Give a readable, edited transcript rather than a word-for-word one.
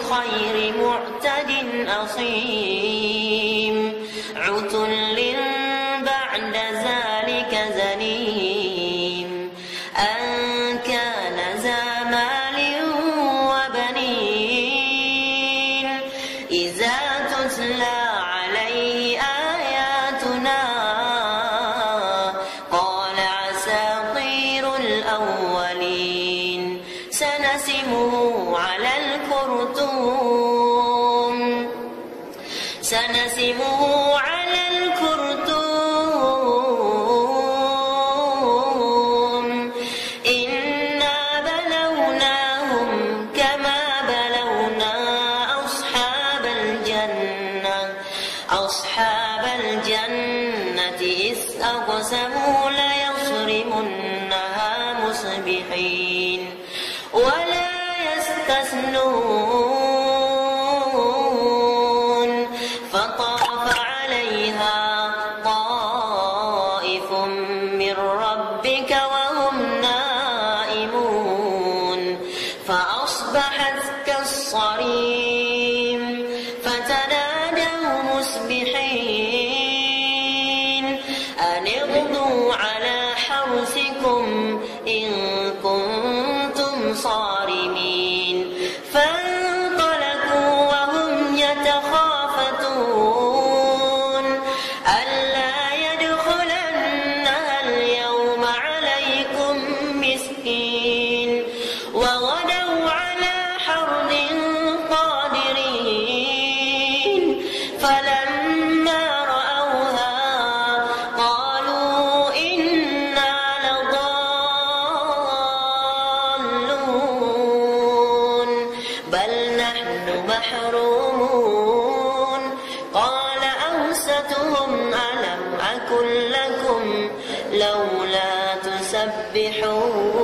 بالخير معتد أصيم عتل بعد ذلك زنيم أن كان ذا مال وبنين إذا تتلى عليه آياتنا قال أساطير الأولين سنسمه على الخرطوم إنا بلوناهم كما بلونا أصحاب الجنة إذ أقسموا ليصرمنها مصبحين ولا يستثنون فطاف عليها طائف من ربك وهم نائمون فأصبحت كالصريم فتنادوا مصبحين أن اغدوا على حرثكم إن كنتم صارمين فانطلقوا وهم يتخافتون ألا يدخلنها اليوم عليكم مسكين وغدوا على حرد قادرين فلما رأوها قالوا إنا لضالون بل نحن محرومون قال أوسطهم ألم أقل لكم لولا تسبحون